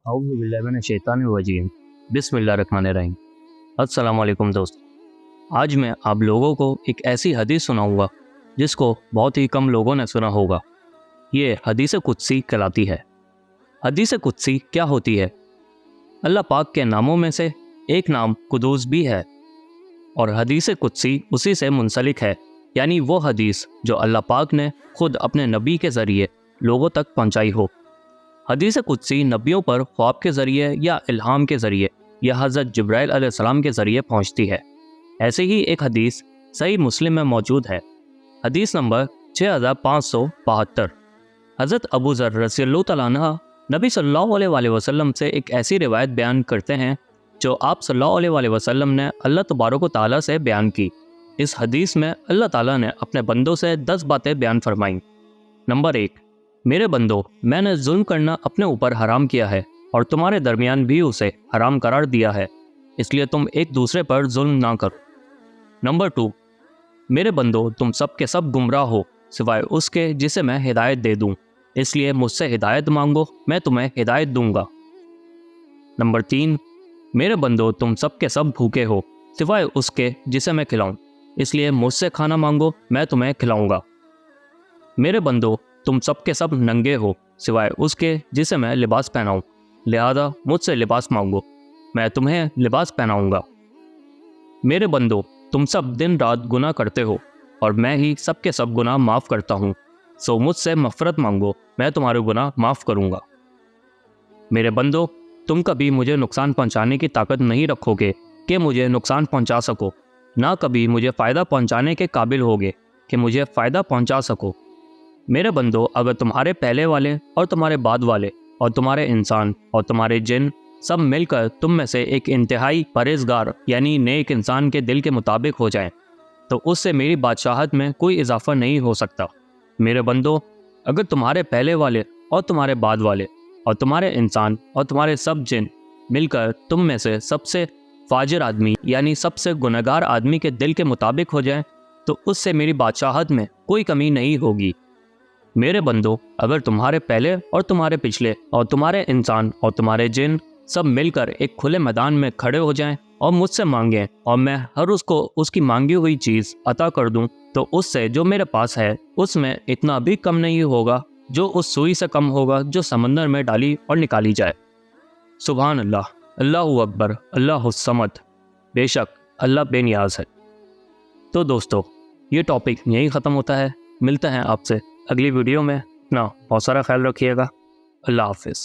औज़ु बिल्लाहि मिनश शैतानिर रजीम। बिस्मिल्लाहिर्रहमानिर्रहीम। अस्सलाम वालेकुम दोस्त। आज मैं आप लोगों को एक ऐसी हदीस सुनाऊंगा जिसको बहुत ही कम लोगों ने सुना होगा। ये हदीस कुदसी कहलाती है। हदीस कुदसी क्या होती है? अल्लाह पाक के नामों में से एक नाम कुदूस भी है और हदीस कुदसी उसी से मुंसलिक है, यानी वो हदीस जो अल्लाह पाक ने खुद अपने नबी के ज़रिए लोगों तक पहुंचाई हो। हदीस कुदसी नबियों पर ख्वाब के ज़रिए या इल्हाम के ज़रिए या हज़रत जिब्राइल अलैहिस्सलाम के ज़रिए पहुंचती है। ऐसे ही एक हदीस सही मुस्लिम में मौजूद है। हदीस नंबर 6572। हज़रत अबू ज़र रज़ियल्लाहु तआला अन्हु नबी सल्लल्लाहु अलैहि वसल्लम से एक ऐसी रिवायत बयान करते हैं जो आप सल्लल्लाहु अलैहि वसल्लम ने अल्लाह तबारक व तआला से बयान की। इस हदीस में अल्लाह ताला ने अपने बंदों से 10 बातें बयान फरमाईं। नंबर 1, मेरे बंदो, मैंने जुल्म करना अपने ऊपर हराम किया है और तुम्हारे दरमियान भी उसे हराम करार दिया है, इसलिए तुम एक दूसरे पर जुल्म ना करो। नंबर 2, मेरे बंदो, तुम सब के सब गुमराह हो सिवाय उसके जिसे मैं हिदायत दे दूं, इसलिए मुझसे हिदायत मांगो, मैं तुम्हें हिदायत दूंगा। नंबर 3, मेरे बंदो, तुम सब के सब भूखे हो सिवाय उसके जिसे मैं खिलाऊं, इसलिए मुझसे खाना मांगो, मैं तुम्हें खिलाऊंगा। मेरे बंदो, तुम सब के सब नंगे हो सिवाय उसके जिसे मैं लिबास पहनाऊं, लिहाजा मुझसे लिबास मांगो, मैं तुम्हें लिबास पहनाऊंगा। मेरे बंदो, तुम सब दिन रात गुनाह करते हो और मैं ही सब के सब गुनाह माफ़ करता हूँ, सो मुझसे मफ़रत मांगो, मैं तुम्हारे गुनाह माफ़ करूँगा। मेरे बंदो, तुम कभी मुझे नुकसान पहुँचाने की ताकत नहीं रखोगे कि मुझे नुकसान पहुँचा सको, ना कभी मुझे फ़ायदा पहुँचाने के काबिल होगे कि मुझे फ़ायदा पहुँचा सको। मेरे बंदो, अगर तुम्हारे पहले वाले और तुम्हारे बाद वाले और तुम्हारे इंसान और तुम्हारे जिन सब मिलकर तुम में से एक इंतहाई परहेज़गार यानी नेक इंसान के दिल के मुताबिक हो जाएं, तो उससे मेरी बादशाहत में कोई इजाफा नहीं हो सकता। मेरे बंदो, अगर तुम्हारे पहले वाले और तुम्हारे बाद वाले और तुम्हारे इंसान और तुम्हारे सब जिन मिलकर तुम में से सबसे फाजिर आदमी यानी सबसे गुनहगार आदमी के दिल के मुताबिक हो जाएं, तो उससे मेरी बादशाहत में कोई कमी नहीं होगी। मेरे बंदो, अगर तुम्हारे पहले और तुम्हारे पिछले और तुम्हारे इंसान और तुम्हारे जिन सब मिलकर एक खुले मैदान में खड़े हो जाएं और मुझसे मांगें और मैं हर उसको उसकी मांगी हुई चीज़ अता कर दूं, तो उससे जो मेरे पास है उसमें इतना भी कम नहीं होगा जो उस सुई से कम होगा जो समंदर में डाली और निकाली जाए। सुभान अल्लाह, अल्लाहु अकबर, अल्लाहुस समद। बेशक अल्लाह बेनियाज है। तो दोस्तों, ये टॉपिक यहीं ख़त्म होता है। मिलते हैं आपसे अगली वीडियो में। अपना बहुत सारा ख्याल रखिएगा। अल्लाह हाफिज़।